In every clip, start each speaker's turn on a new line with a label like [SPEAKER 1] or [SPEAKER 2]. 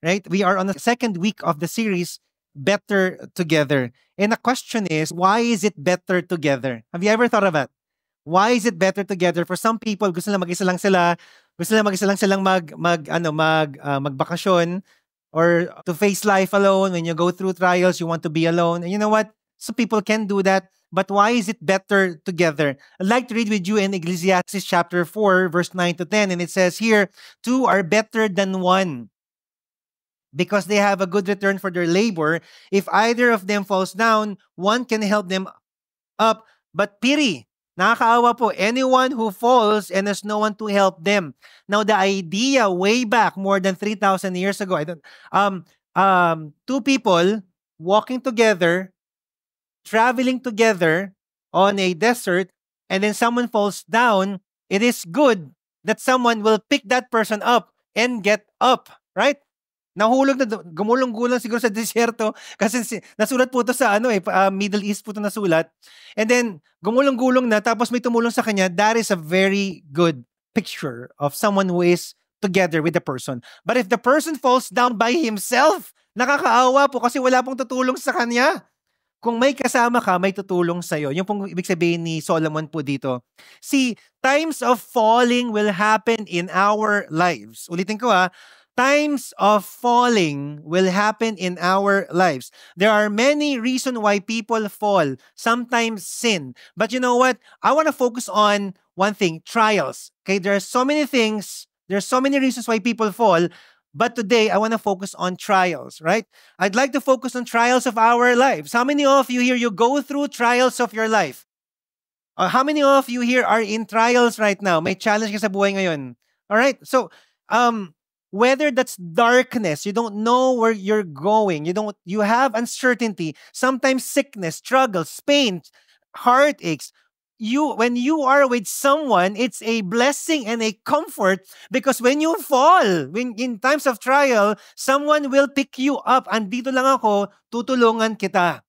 [SPEAKER 1] right? We are on the second week of the series, Better Together. And the question is, why is it better together? Have you ever thought of that? Why is it better together? For some people, gusto nila mag-isa lang sila, gusto nila mag-isa lang silang magbakasyon, or to face life alone. When you go through trials, you want to be alone. And you know what? Some people can do that. But why is it better together? I'd like to read with you in Ecclesiastes chapter 4, verse 9 to 10. And it says here, two are better than one because they have a good return for their labor. If either of them falls down, one can help them up. But pity, nakakaawa po, anyone who falls and has no one to help them. Now, the idea way back more than 3,000 years ago, two people walking together, traveling together on a desert, and then someone falls down, it is good that someone will pick that person up and get up, right? Nahulog na, gumulong-gulong siguro sa desierto kasi nasulat po ito sa Middle East po ito nasulat. And then, gumulong-gulong na tapos may tumulong sa kanya. That is a very good picture of someone who is together with the person. But if the person falls down by himself, nakakaawa po kasi wala pong tutulong sa kanya. Kung may kasama ka, may tutulong sa'yo. Yung pong ibig sabihin ni Solomon po dito. See, times of falling will happen in our lives. Ulitin ko times of falling will happen in our lives. There are many reasons why people fall, sometimes sin. But you know what? I want to focus on one thing, trials. Okay, there are so many things, there are so many reasons why people fall, but today I want to focus on trials, right? I'd like to focus on trials of our lives. How many of you here, you go through trials of your life? How many of you here are in trials right now? May challenge ka sa buhay ngayon. All right? So, whether that's darkness, you don't know where you're going, you have uncertainty, sometimes sickness, struggles, pain, heartaches. When you are with someone, it's a blessing and a comfort because when you fall, in times of trial, someone will pick you up. Andito lang ako, tutulungan kita.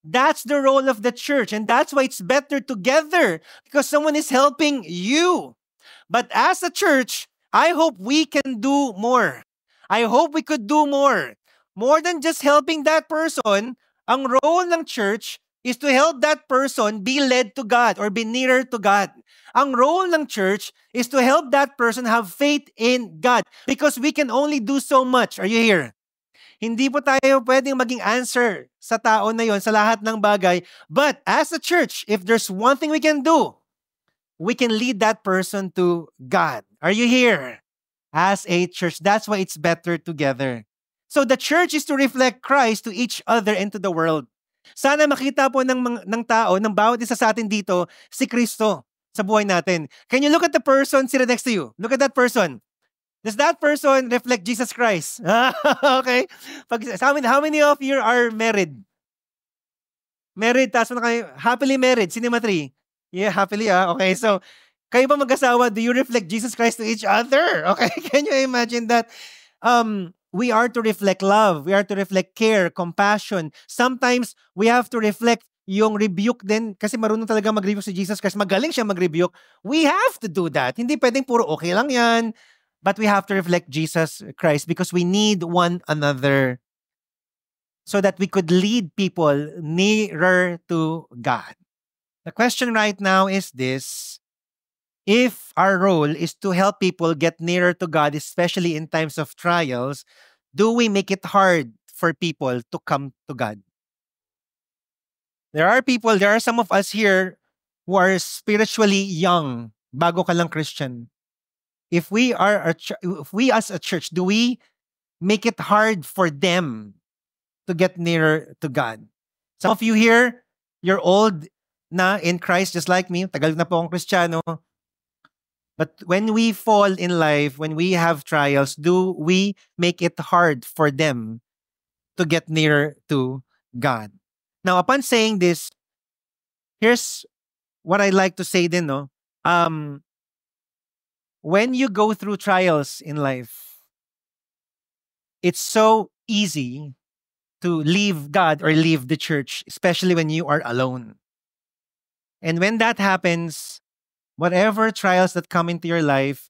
[SPEAKER 1] That's the role of the church, and that's why it's better together because someone is helping you. But as a church, I hope we can do more. I hope we could do more. More than just helping that person, ang role ng church is to help that person be led to God or be nearer to God. Ang role ng church is to help that person have faith in God because we can only do so much. Are you here? Hindi po tayo pwedeng maging answer sa tao na yon sa lahat ng bagay. But as a church, if there's one thing we can do, we can lead that person to God. Are you here? As a church, that's why it's better together. So the church is to reflect Christ to each other and to the world. Sana makita po ng tao, ng bawat isa sa atin dito, si Kristo sa buhay natin. Can you look at the person sitting next to you? Look at that person. Does that person reflect Jesus Christ? Okay? How many of you are married? Married, taas mo na kayo. Happily married. Cinema 3. Yeah, happily. Okay, so, kayo ba mag-asawa, do you reflect Jesus Christ to each other? Okay, can you imagine that? We are to reflect love. We are to reflect care, compassion. Sometimes, we have to reflect yung rebuke din. Kasi marunong talaga mag-rebuke si Jesus Christ. Magaling siya mag-rebuke. We have to do that. Hindi pwedeng puro okay lang yan. But we have to reflect Jesus Christ because we need one another so that we could lead people nearer to God. The question right now is this. If our role is to help people get nearer to God, especially in times of trials, do we make it hard for people to come to God? There are some of us here who are spiritually young, bago ka lang Christian. If we as a church, do we make it hard for them to get nearer to God? Some of you here, you're old na in Christ just like me. Tagal na po akong Kristiyano. But when we fall in life, when we have trials, do we make it hard for them to get nearer to God? Now, upon saying this, here's what I like to say din, no? When you go through trials in life, it's so easy to leave God or leave the church, especially when you are alone. And when that happens, whatever trials that come into your life,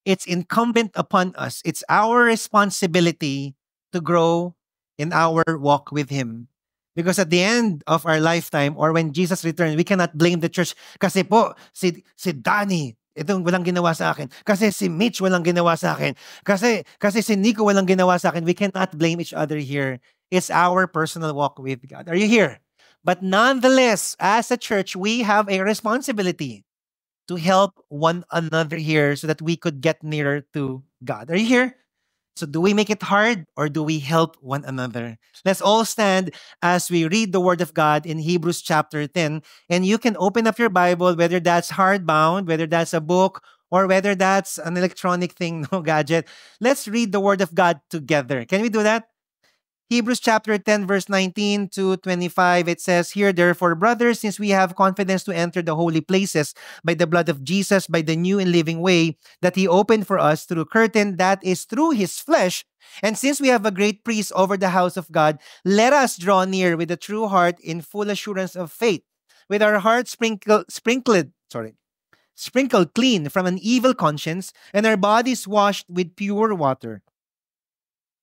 [SPEAKER 1] it's incumbent upon us. It's our responsibility to grow in our walk with Him. Because at the end of our lifetime or when Jesus returns, we cannot blame the church. Kasi po, si Danny, itong walang ginawa sa akin. Kasi si Mitch walang ginawa sa akin. Kasi si Nico walang ginawa sa akin. We cannot blame each other here. It's our personal walk with God. Are you here? But nonetheless, as a church, we have a responsibility to help one another here so that we could get nearer to God. Are you here? So do we make it hard or do we help one another? Let's all stand as we read the Word of God in Hebrews chapter 10. And you can open up your Bible, whether that's hardbound, whether that's a book, or whether that's an electronic thing, no gadget. Let's read the Word of God together. Can we do that? Hebrews chapter 10, verse 19 to 25, it says here, therefore, brothers, since we have confidence to enter the holy places by the blood of Jesus, by the new and living way that He opened for us through a curtain that is through His flesh, and since we have a great priest over the house of God, let us draw near with a true heart in full assurance of faith, with our hearts sprinkled clean from an evil conscience, and our bodies washed with pure water.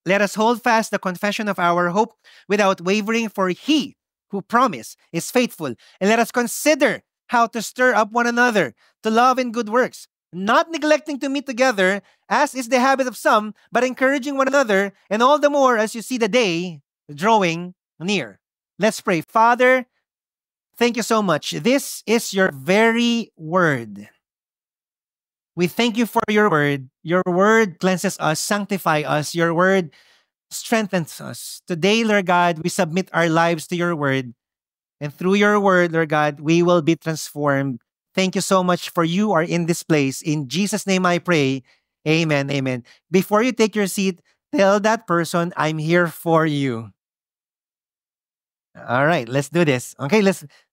[SPEAKER 1] Let us hold fast the confession of our hope without wavering, for He who promised is faithful. And let us consider how to stir up one another to love and good works, not neglecting to meet together, as is the habit of some, but encouraging one another, and all the more as you see the day drawing near. Let's pray. Father, thank you so much. This is your very word. We thank you for your word. Your word cleanses us, sanctifies us. Your word strengthens us. Today, Lord God, we submit our lives to your word. And through your word, Lord God, we will be transformed. Thank you so much for you are in this place. In Jesus' name I pray. Amen. Amen. Before you take your seat, tell that person, I'm here for you. All right, let's do this. Okay,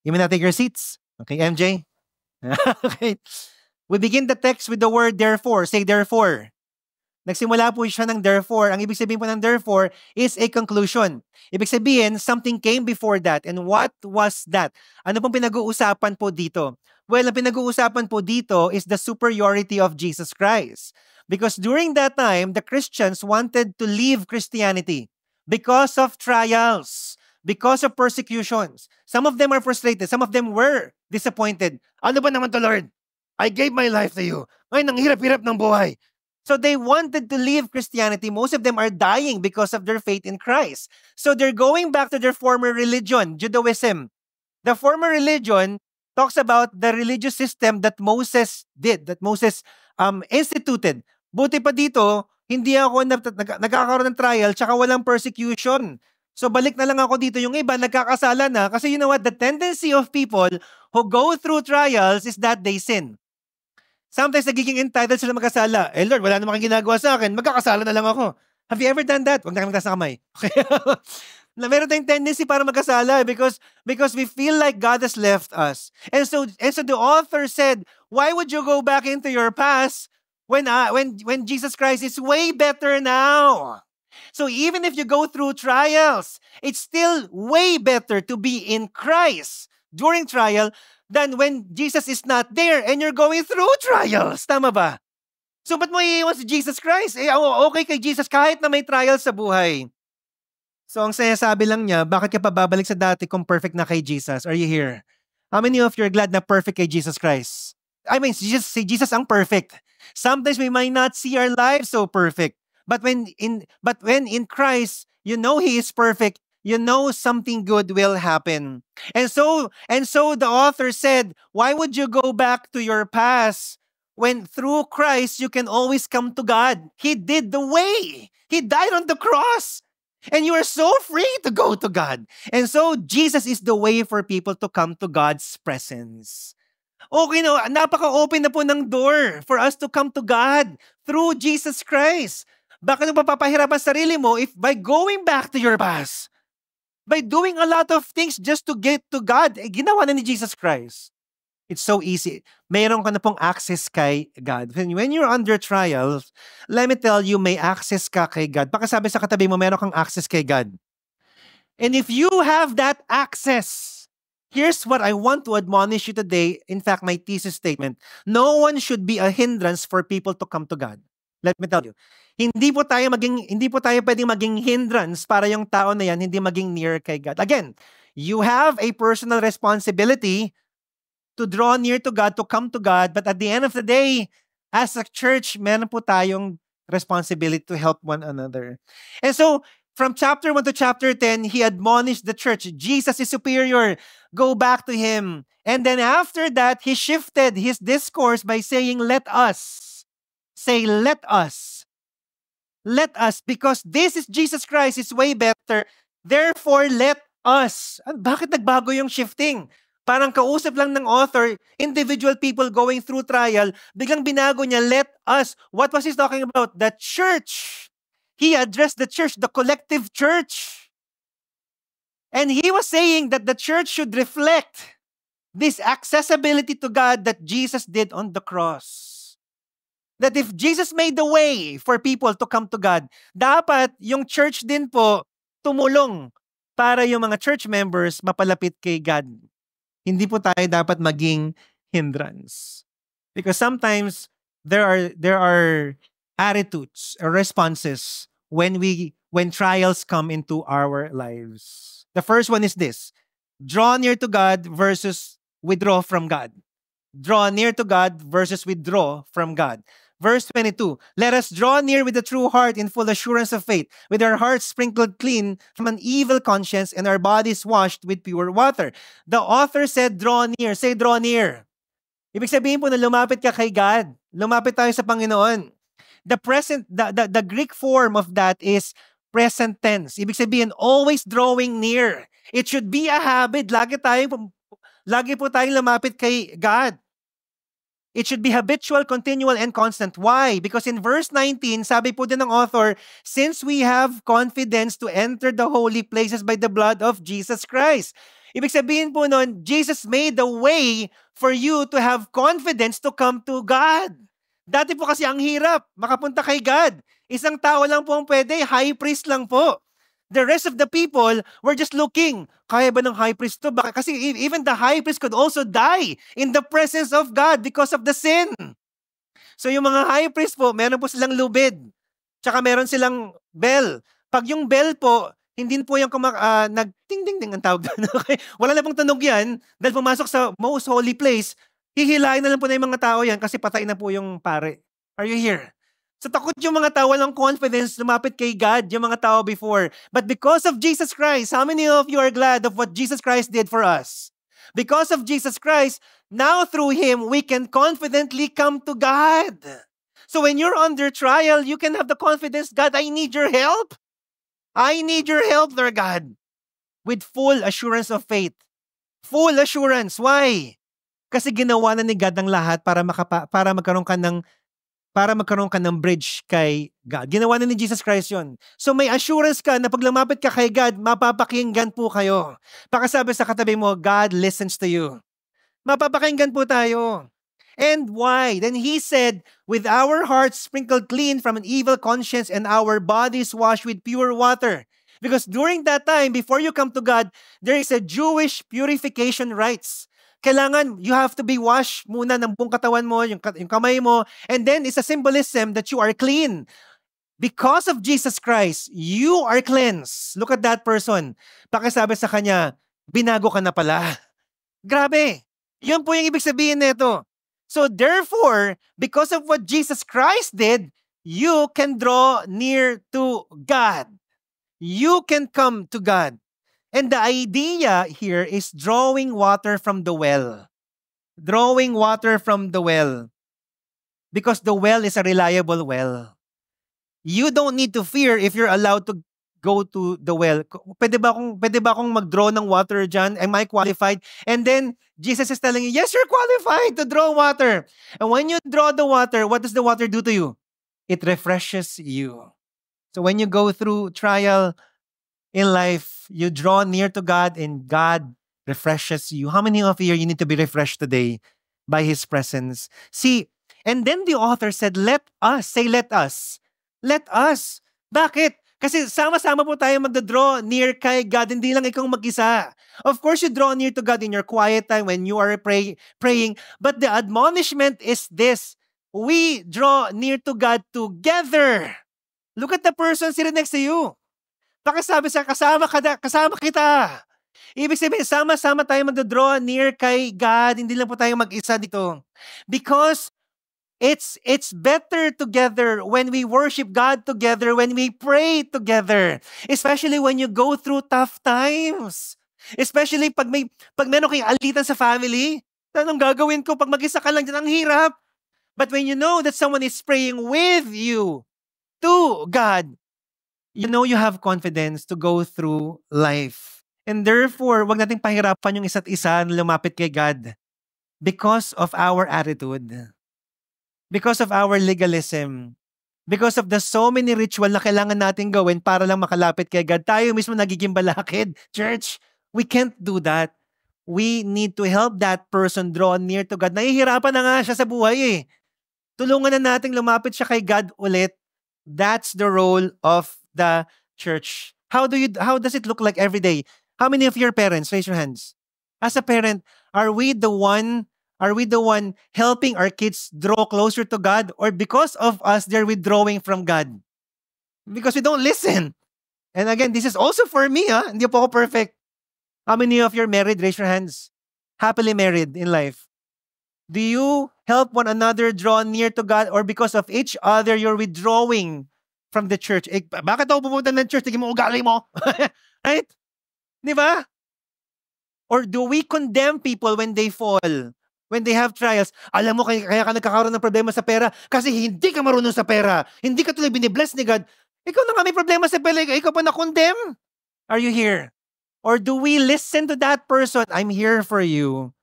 [SPEAKER 1] you may now take your seats. Okay, MJ? Okay. We begin the text with the word therefore. Say therefore. Nagsimula po siya ng therefore. Ang ibig sabihin po ng therefore is a conclusion. Ibig sabihin, something came before that. And what was that? Ano pong pinag-uusapan po dito? Well, ang pinag-uusapan po dito is the superiority of Jesus Christ. Because during that time, the Christians wanted to leave Christianity because of trials, because of persecutions. Some of them are frustrated. Some of them were disappointed. Ano ba naman to, Lord? I gave my life to you. Ngayon, ang hirap-hirap ng buhay. So they wanted to leave Christianity. Most of them are dying because of their faith in Christ. So they're going back to their former religion, Judaism. The former religion talks about the religious system that Moses did, that Moses instituted. Buti pa dito, hindi ako nagkakaroon ng trial tsaka walang persecution. So balik na lang ako dito. Yung iba, nagkakasala na. Kasi you know what? The tendency of people who go through trials is that they sin. Sometimes nagiging entitled sila magkasala. Eh Lord, wala namang ginagawa sa akin. Magkakasala na lang ako. Have you ever done that? Huwag na kami magtaas na kamay. Okay? Na meron tayong tendency para magkasala because we feel like God has left us. And so the author said, why would you go back into your past when Jesus Christ is way better now? So even if you go through trials, it's still way better to be in Christ during trial than when Jesus is not there and you're going through trials. Tama ba? So ba't mo iiwan si Jesus Christ? Eh, okay kay Jesus kahit na may trials sa buhay. So ang sinasabi lang niya, bakit ka pa babalik sa dati kung perfect na kay Jesus? Are you here? How many of you are glad na perfect kay Jesus Christ? I mean, si Jesus ang perfect. Sometimes we might not see our lives so perfect. But when in Christ, you know He is perfect, you know something good will happen. And so the author said, why would you go back to your past when through Christ you can always come to God? He did the way. He died on the cross. And you are so free to go to God. And so Jesus is the way for people to come to God's presence. Okay no, napaka-open na po ng door for us to come to God through Jesus Christ. Bakit mo papapahirapan sarili mo if by going back to your past, by doing a lot of things just to get to God, ginawa na ni Jesus Christ. It's so easy. Mayroon ka na pong access kay God. When you're under trials, let me tell you, may access ka kay God. Baka sabi sa katabi mo, meron kang access kay God. And if you have that access, here's what I want to admonish you today. In fact, my thesis statement, no one should be a hindrance for people to come to God. Let me tell you. Hindi po tayo pwedeng maging hindrance para yung tao na yan hindi maging near kay God. Again, you have a personal responsibility to draw near to God, to come to God, but at the end of the day, as a church, meron po tayong responsibility to help one another. And so, from chapter 1 to chapter 10, he admonished the church. Jesus is superior. Go back to him. And then after that, he shifted his discourse by saying, let us. Say, let us. Let us, because this is Jesus Christ, is way better. Therefore, let us. Bakit nagbago yung shifting? Parang kausap lang ng author, individual people going through trial, biglang binago niya, let us. What was he talking about? The church. He addressed the church, the collective church. And he was saying that the church should reflect this accessibility to God that Jesus did on the cross. That if Jesus made the way for people to come to God, dapat yung church din po tumulong para yung mga church members mapalapit kay God. Hindi po tayo dapat maging hindrance. Because sometimes there are attitudes or responses when trials come into our lives. The first one is this: draw near to God versus withdraw from God. Draw near to God versus withdraw from God. Verse 22, let us draw near with a true heart in full assurance of faith, with our hearts sprinkled clean from an evil conscience and our bodies washed with pure water. The author said, draw near. Say, draw near. Ibig sabihin po na lumapit ka kay God. Lumapit tayo sa Panginoon. The Greek form of that is present tense. Ibig sabihin, always drawing near. It should be a habit. Lagi po tayong lumapit kay God. It should be habitual, continual, and constant. Why? Because in verse 19, sabi po din ng author, since we have confidence to enter the holy places by the blood of Jesus Christ. Ibig sabihin po nun, Jesus made the way for you to have confidence to come to God. Dati po kasi ang hirap, makapunta kay God. Isang tao lang po ang pwede, high priest lang po. The rest of the people were just looking, kaya ba ng high priest to? Baka, kasi even the high priest could also die in the presence of God because of the sin. So yung mga high priest po, meron po silang lubid. Tsaka meron silang bell. Pag yung bell po, hindi po yung nag-ting-ting-ting ang tawag doon. Okay? Wala na pong tunog yan dahil pumasok sa most holy place, hihilahin na lang po na yung mga tao yan kasi patay na po yung pare. Are you here? So takot yung mga tao, walang confidence, lumapit kay God, yung mga tao before. But because of Jesus Christ, how many of you are glad of what Jesus Christ did for us? Because of Jesus Christ, now through Him, we can confidently come to God. So when you're under trial, you can have the confidence, God, I need your help. I need your help, Lord God. With full assurance of faith. Full assurance. Why? Kasi ginawa na ni God ang lahat para magkaroon ka ng bridge kay God. Ginawa na ni Jesus Christ yun. So may assurance ka na pag lumapit ka kay God, mapapakinggan po kayo. Pakasabi sa katabi mo, God listens to you. Mapapakinggan po tayo. And why? Then he said, with our hearts sprinkled clean from an evil conscience and our bodies washed with pure water. Because during that time, before you come to God, there is a Jewish purification rites. Kailangan, you have to be washed muna ng buong katawan mo, yung kamay mo, and then it's a symbolism that you are clean. Because of Jesus Christ, you are cleansed. Look at that person. Pakisabi sa kanya, binago ka na pala. Grabe. Yun po yung ibig sabihin nito. So therefore, because of what Jesus Christ did, you can draw near to God. You can come to God. And the idea here is drawing water from the well. Drawing water from the well. Because the well is a reliable well. You don't need to fear if you're allowed to go to the well. Pwede ba akong mag-draw ng water dyan? Am I qualified? And then, Jesus is telling you, yes, you're qualified to draw water. And when you draw the water, what does the water do to you? It refreshes you. So when you go through trial in life, you draw near to God and God refreshes you. How many of you need to be refreshed today by His presence? See, and then the author said, let us. Say, let us. Let us. Bakit? Kasi sama-sama po tayo magda-draw near kay God, hindi lang ikaw mag-isa. Of course, you draw near to God in your quiet time when you are praying. But the admonishment is this, we draw near to God together. Look at the person sitting next to you. Pakisabi sa kasama kita. Ibig sabihin, sama-sama tayo mag-draw near kay God. Hindi lang po tayo mag-isa dito. Because it's better together when we worship God together, when we pray together. Especially when you go through tough times. Especially pag meron kayong alitan sa family. Anong gagawin ko pag mag-isa ka lang dyan? Ang hirap. But when you know that someone is praying with you to God, you know you have confidence to go through life. And therefore, wag nating pahirapan yung isa't isa na lumapit kay God because of our attitude, because of our legalism, because of the so many ritual na kailangan natin gawin para lang makalapit kay God. Tayo mismo nagiging balakid. Church, we can't do that. We need to help that person draw near to God. Nahihirapan na nga siya sa buhay eh. Tulungan na nating lumapit siya kay God ulit. That's the role of the church. How does it look like every day? How many of your parents, raise your hands? As a parent, are we the one helping our kids draw closer to God, or because of us they're withdrawing from God? Because we don't listen. And again, this is also for me, Hindi po ako perfect. How many of you are married? Raise your hands. Happily married in life. Do you help one another draw near to God, or because of each other, you're withdrawing from the church? Bakit ako pupunta ng church? Tignan mo ugali mo. Right? Di ba? Or do we condemn people when they fall? When they have trials? Alam mo, kaya ka nagkakaroon ng problema sa pera kasi hindi ka marunong sa pera. Hindi ka tuloy binibless ni God. Ikaw na nga may problema sa pera. Ikaw pa na-condemn? Are you here? Or do we listen to that person? I'm here for you.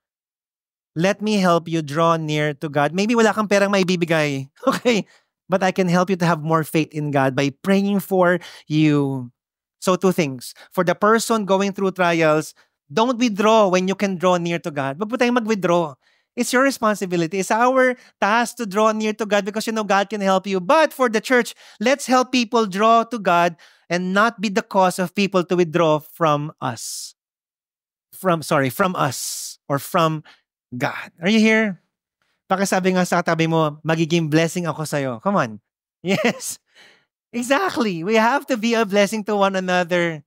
[SPEAKER 1] Let me help you draw near to God. Maybe wala kang perang maibibigay. Okay? But I can help you to have more faith in God by praying for you. So 2 things. For the person going through trials, don't withdraw when you can draw near to God. Wag po tayong mag-withdraw. It's your responsibility. It's our task to draw near to God because you know God can help you. But for the church, let's help people draw to God and not be the cause of people to withdraw from us. From us or from God. Are you here? Pakisabi nga sa katabi mo, magiging blessing ako sa'yo. Come on. Yes. Exactly. We have to be a blessing to one another.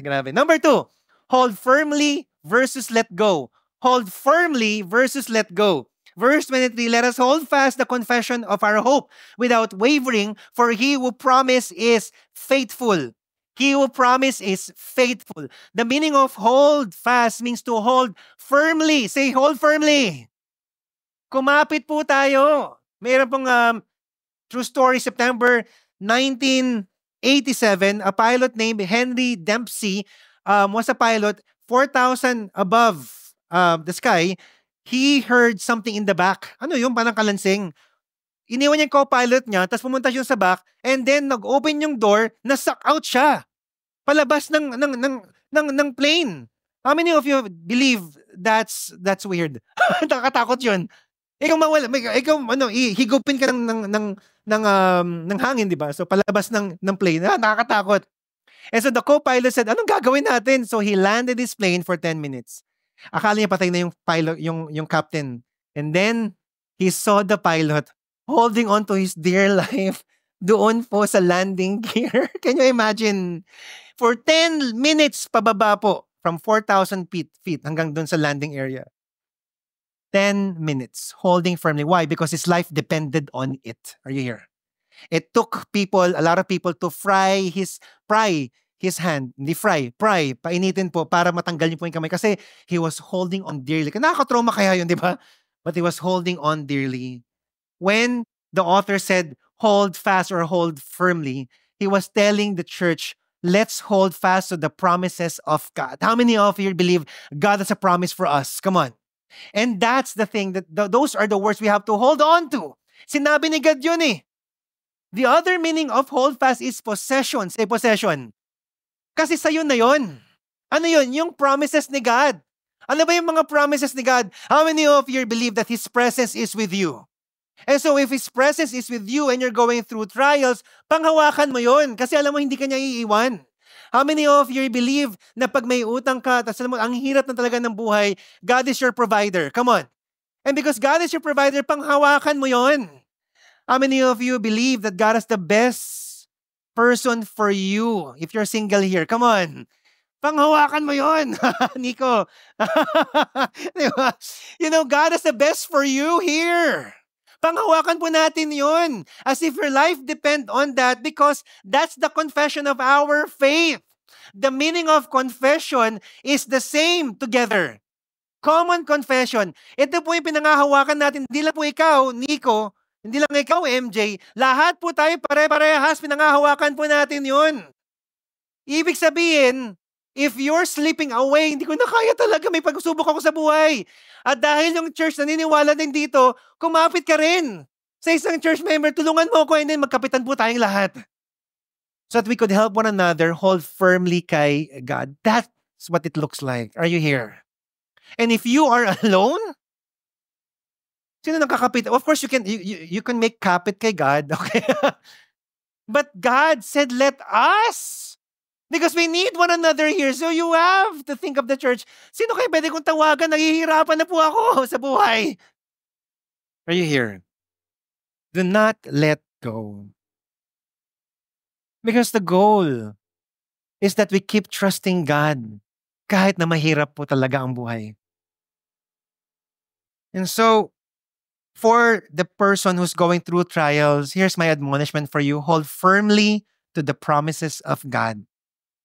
[SPEAKER 1] Grabe. Number 2, hold firmly versus let go. Hold firmly versus let go. Verse 23, let us hold fast the confession of our hope without wavering, for he who promised is faithful. He who promised is faithful. The meaning of hold fast means to hold firmly. Say, hold firmly. Kumapit po tayo. Mayroon pong true story, September 1987, a pilot named Henry Dempsey was a pilot 4,000 above the sky. He heard something in the back. Ano yun? Parang kalansing. Iniwan niya yung co-pilot niya, tapos pumunta siya sa back, and then nag-open yung door, na-suck out siya. Palabas ng plane. How many of you believe that's weird? Nakakatakot yun. Ikaw mawala, higupin ka ng hangin, di ba? So palabas ng plane. Nakakatakot. And so the co-pilot said, anong gagawin natin? So he landed his plane for 10 minutes. Akala niya patay na yung pilot, yung captain. And then he saw the pilot holding on to his dear life doon po sa landing gear. Can you imagine? For 10 minutes pababa po from 4,000 feet hanggang doon sa landing area. 10 minutes holding firmly. Why? Because his life depended on it. Are you here? It took a lot of people to pry his hand. Hindi pry. Painitin po para matanggal niyo po yung kamay kasi he was holding on dearly. Nakaka-trauma kaya yun, di ba? But he was holding on dearly. When the author said, hold fast or hold firmly, he was telling the church, let's hold fast to the promises of God. How many of you believe God has a promise for us? Come on. And that's the thing, that those are the words we have to hold on to. Sinabi ni God yun eh. The other meaning of hold fast is possession. Say possession. Kasi sa'yo na yun. Ano yun? Yung promises ni God. Ano ba yung mga promises ni God? How many of you believe that His presence is with you? And so if His presence is with you and you're going through trials, panghawakan mo yun. Kasi alam mo, hindi ka niya iiwan. How many of you believe na pag may utang ka, tapos alam mo, ang hirap na talaga ng buhay, God is your provider? Come on. And because God is your provider, panghawakan mo yon. How many of you believe that God is the best person for you? If you're single here, come on. Panghawakan mo yon, Nico. Diba? God is the best for you here. Panghawakan po natin yon. As if your life depend on that because that's the confession of our faith. The meaning of confession is the same together. Common confession. Ito po yung pinangahawakan natin. Hindi lang po ikaw, Nico, hindi lang ikaw, MJ. Lahat po tayo pare-parehas, pinangahawakan po natin yun. Ibig sabihin, if you're slipping away, hindi ko na kaya talaga, may pagsubok ako sa buhay. At dahil yung church naniniwala din dito, kumapit ka rin sa isang church member, tulungan mo ako, and then magkapitan po tayong lahat. So that we could help one another hold firmly kay God. That's what it looks like. Are you here? And if you are alone, sino nakakapit? Of course, you can make kapit kay God, okay? But God said, let us. Because we need one another here. So you have to think of the church. Sino kayo pwede kong tawagan? Naghihirapan na po ako sa buhay. Are you here? Do not let go. Because the goal is that we keep trusting God kahit na mahirap po talaga ang buhay. And so, for the person who's going through trials, here's my admonishment for you. Hold firmly to the promises of God,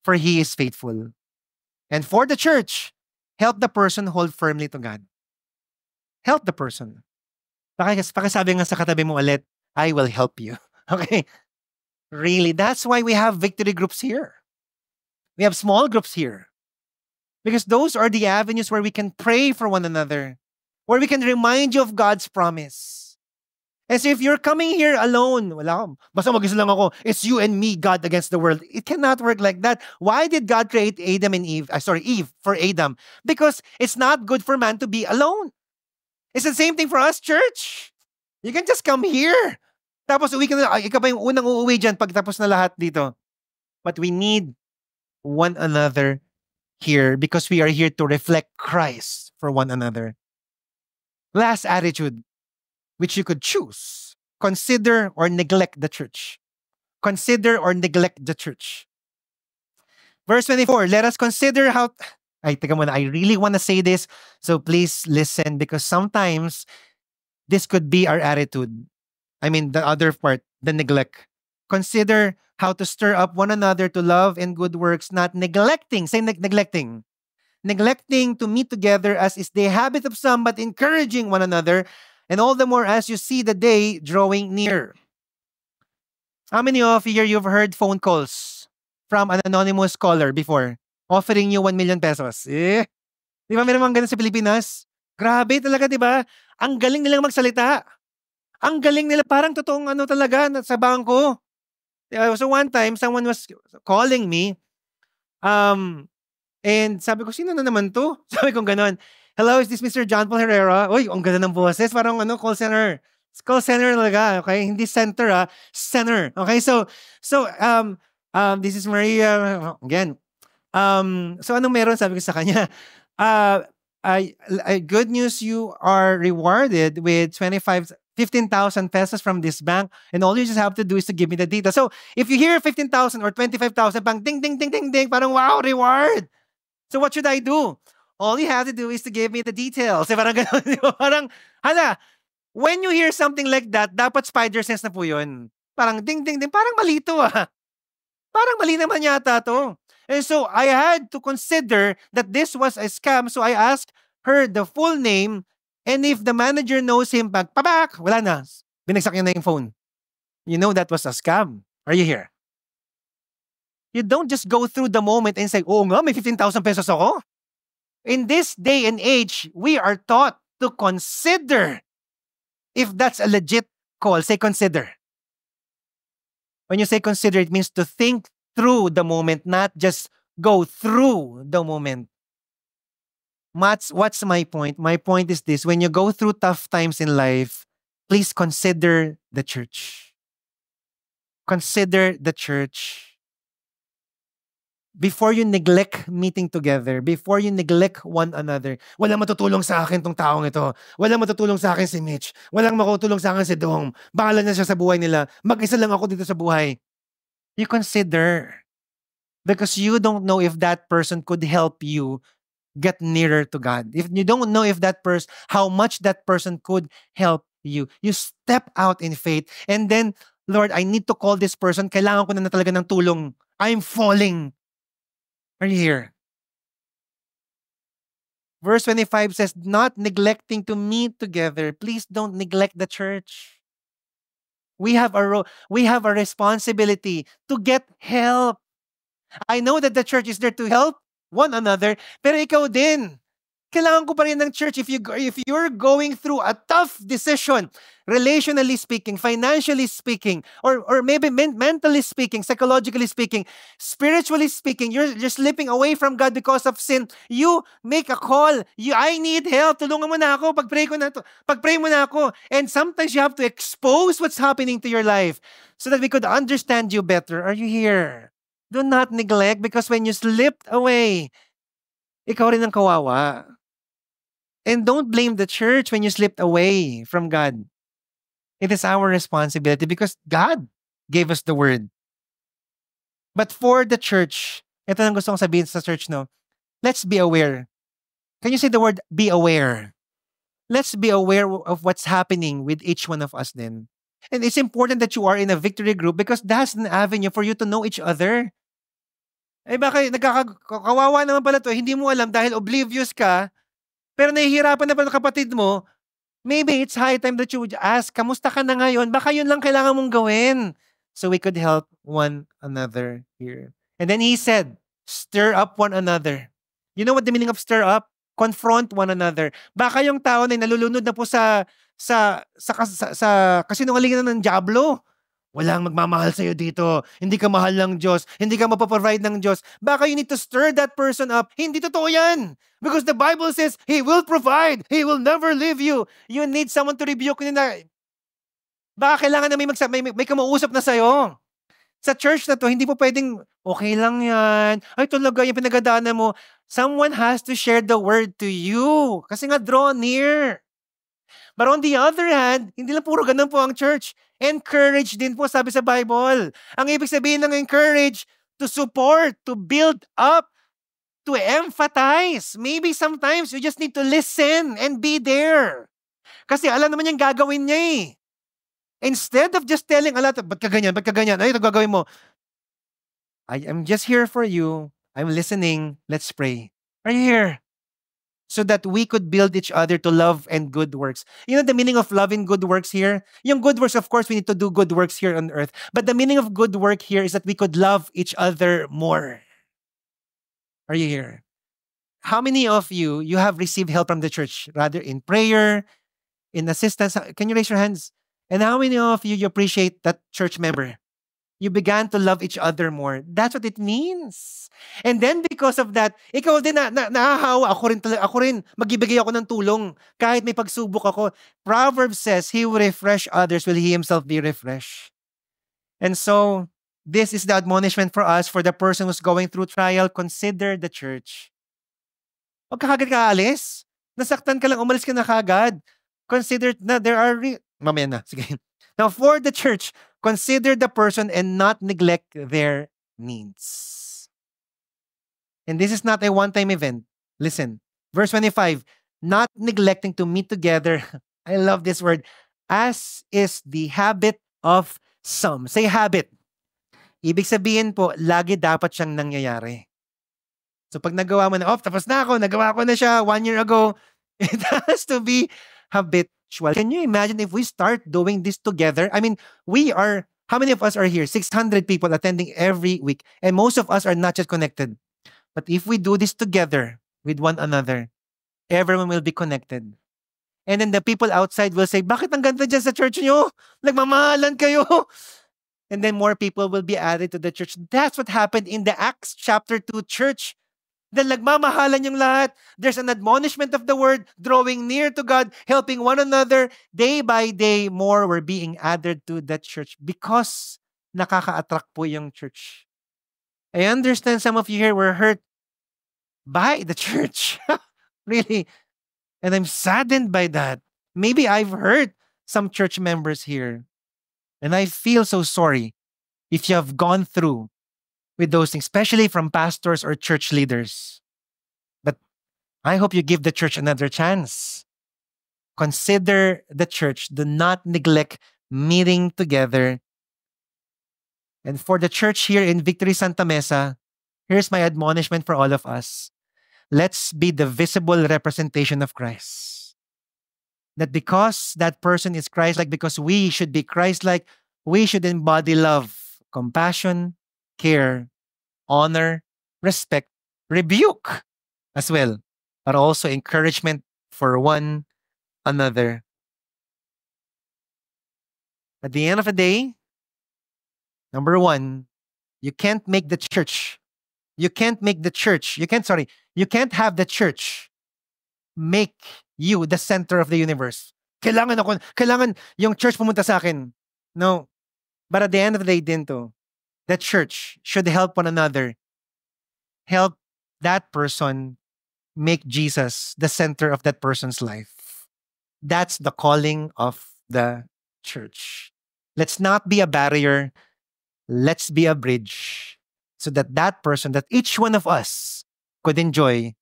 [SPEAKER 1] for He is faithful. And for the church, help the person hold firmly to God. Help the person. Pakisabi nga sa katabi mo ulit, I will help you. Okay? Really, that's why we have victory groups here. We have small groups here. Because those are the avenues where we can pray for one another, where we can remind you of God's promise. And so if you're coming here alone, basta mag-isa lang ako, it's you and me, God against the world. It cannot work like that. Why did God create Eve for Adam? Because it's not good for man to be alone. It's the same thing for us, church. You can just come here. Tapos uwi ka na, ikaw pa yung unang uuwi dyan pagtapos na lahat dito. But we need one another here because we are here to reflect Christ for one another. Last attitude, which you could choose. Consider or neglect the church. Consider or neglect the church. Verse 24, let us consider how... teka muna, I really want to say this, so please listen because sometimes this could be our attitude. I mean, the other part, the neglect. Consider how to stir up one another to love and good works, not neglecting. Say neglecting. Neglecting to meet together as is the habit of some, but encouraging one another, and all the more as you see the day drawing near. How many of you here you've heard phone calls from an anonymous caller before offering you 1 million pesos? Di ba meron mga ganun sa Pilipinas? Grabe talaga, di ba? Ang galing nilang magsalita. Ang galing nila, parang totoong talaga sa bangko. So one time, someone was calling me, and sabi ko, sino na naman to? Sabi ko gano'n, hello, is this Mr. John Paul Herrera? Uy, ang ganda ng boses. Parang call center. Call center talaga, okay? Hindi center, center. Okay, so this is Maria. Again. So anong meron? Sabi ko sa kanya, good news, you are rewarded with 15,000 pesos from this bank, and all you just have to do is to give me the details. So if you hear 15,000 or 25,000, bang ding ding ding ding ding, parang wow, reward. So what should I do? All you have to do is to give me the details. Parang gano'n, di ba? Parang, when you hear something like that, dapat spider sense na po yun. Parang ding ding ding, parang malito Parang mali naman yata to. And so I had to consider that this was a scam. So I asked her the full name, and if the manager knows him, pabak, wala na. Binagsak niya na yung phone. You know that was a scam. Are you here? You don't just go through the moment and say, oh nga, may 15,000 pesos ako. In this day and age, we are taught to consider if that's a legit call. Say consider. When you say consider, it means to think through the moment, not just go through the moment. What's my point? My point is this. When you go through tough times in life, please consider the church. Consider the church. before you neglect meeting together, before you neglect one another, walang matutulong sa akin tong taong ito. Walang matutulong sa akin si Mitch. Walang makutulong sa akin si Dong. Bahala na siya sa buhay nila. Mag-isa lang ako dito sa buhay. You consider, because you don't know if that person could help you get nearer to God. If you don't know if that person, how much that person could help you, you step out in faith. And then, Lord, I need to call this person. Kailangan ko na talaga ng tulong. I'm falling. Are you here? Verse 25 says, not neglecting to meet together. Please don't neglect the church. We have a responsibility to get help. I know that the church is there to help one another, pero ikaw din. Kailangan ko pa rin ng church if you're going through a tough decision, relationally speaking, financially speaking, or maybe mentally speaking, psychologically speaking, spiritually speaking, you're slipping away from God because of sin. You make a call. I need help. Tulungan mo na ako. Pag-pray mo na ako. And sometimes you have to expose what's happening to your life so that we could understand you better. Are you here? Do not neglect, because when you slipped away, ikaw rin ang kawawa. And don't blame the church when you slipped away from God. It is our responsibility because God gave us the word. But for the church, ito ang gusto kong sabihin sa church, no? Let's be aware. Can you say the word be aware? Let's be aware of what's happening with each one of us then. And it's important that you are in a victory group because that's an avenue for you to know each other. Eh baka kawawa naman pala to, hindi mo alam dahil oblivious ka, pero nahihirapan na pala kapatid mo, maybe it's high time that you would ask, kamusta ka na ngayon? Baka yun lang kailangan mong gawin. So we could help one another here. And then he said, stir up one another. You know what the meaning of stir up? Confront one another. Baka yung tao na nalulunod na po sa kasinungalingan ng diablo. Walang magmamahal sa'yo dito. Hindi ka mahal ng Diyos. Hindi ka mapaprovide ng Diyos. Baka you need to stir that person up. Hindi totoo yan. Because the Bible says, He will provide. He will never leave you. You need someone to rebuke you na. Baka kailangan na may kamausap na sa'yo. Sa church na to, hindi po pwedeng, okay lang yan. Ay, talaga yung pinagadaanan mo. Someone has to share the word to you. Kasi nga, draw near. But on the other hand, hindi lang puro ganun po ang church. Encourage din po, sabi sa Bible. Ang ibig sabihin ng encourage, to support, to build up, to empathize. Maybe sometimes you just need to listen and be there. Kasi alam naman yung gagawin niya eh. Instead of just telling a lot, ba't ka ganyan? Ay, ito gagawin mo. I am just here for you. I'm listening. Let's pray. Are you here? So that we could build each other to love and good works. You know the meaning of love and good works here? Yung good works, of course, we need to do good works here on earth. But the meaning of good work here is that we could love each other more. Are you here? How many of you have received help from the church? Rather in prayer, in assistance? Can you raise your hands? And how many of you appreciate that church member? You began to love each other more. That's what it means. And then because of that, ikaw din nahahawa. Ako rin, magibigay ako ng tulong. Kahit may pagsubok ako. Proverbs says, he who refresh others will he himself be refreshed. And so, this is the admonishment for us, for the person who's going through trial, consider the church. Huwag ka kagad kaalis. Nasaktan ka lang, umalis ka na kagad. Consider na there are... Mamaya na, sige. Now, for the church, consider the person and not neglect their needs. And this is not a one-time event. Listen, verse 25, not neglecting to meet together. I love this word. As is the habit of some. Say habit. Ibig sabihin po, lagi dapat siyang nangyayari. So pag nagawa mo na, tapos na ako, nagawa ko na siya 1 year ago, it has to be habitual. Can you imagine if we start doing this together? I mean, how many of us are here? 600 people attending every week. And most of us are not just connected. But if we do this together with one another, everyone will be connected. And then the people outside will say, bakit ang ganda dyan sa church nyo? Nagmamahalan kayo. And then more people will be added to the church. That's what happened in the Acts chapter 2 church. Then nagmamahalan yung lahat. There's an admonishment of the word, drawing near to God, helping one another. Day by day, more were being added to that church because nakaka-attract po yung church. I understand some of you here were hurt by the church. Really. And I'm saddened by that. Maybe I've hurt some church members here. And I feel so sorry if you have gone through with those things, especially from pastors or church leaders. But I hope you give the church another chance. Consider the church. Do not neglect meeting together. And for the church here in Victory Santa Mesa, here's my admonishment for all of us. Let's be the visible representation of Christ. That because that person is Christ like, because we should be Christ like, we should embody love, compassion, care, honor, respect, rebuke as well, but also encouragement for one another. At the end of the day, number one, you can't make the church. You can't make the church. You can't have the church make you the center of the universe. Kailangan yung church pumunta sa akin. No. But at the end of the day din to, the church should help one another. Help that person make Jesus the center of that person's life. That's the calling of the church. Let's not be a barrier. Let's be a bridge so that that person, that each one of us could enjoy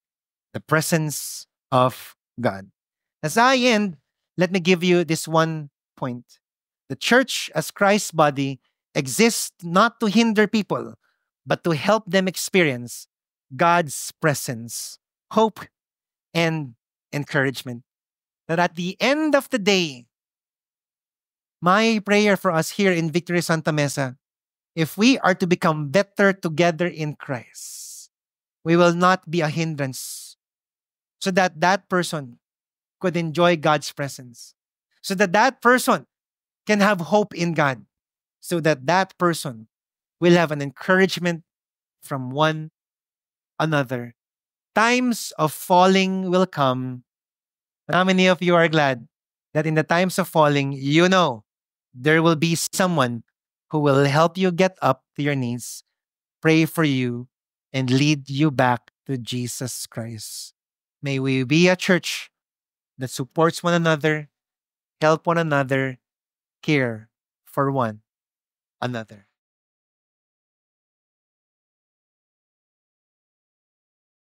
[SPEAKER 1] the presence of God. As I end, let me give you this one point. The church as Christ's body exists not to hinder people, but to help them experience God's presence, hope, and encouragement. That at the end of the day, my prayer for us here in Victory Santa Mesa, if we are to become better together in Christ, we will not be a hindrance so that that person could enjoy God's presence, so that that person can have hope in God, so that that person will have an encouragement from one another. Times of falling will come. How many of you are glad that in the times of falling, you know there will be someone who will help you get up to your knees, pray for you, and lead you back to Jesus Christ? May we be a church that supports one another, help one another, care for one another.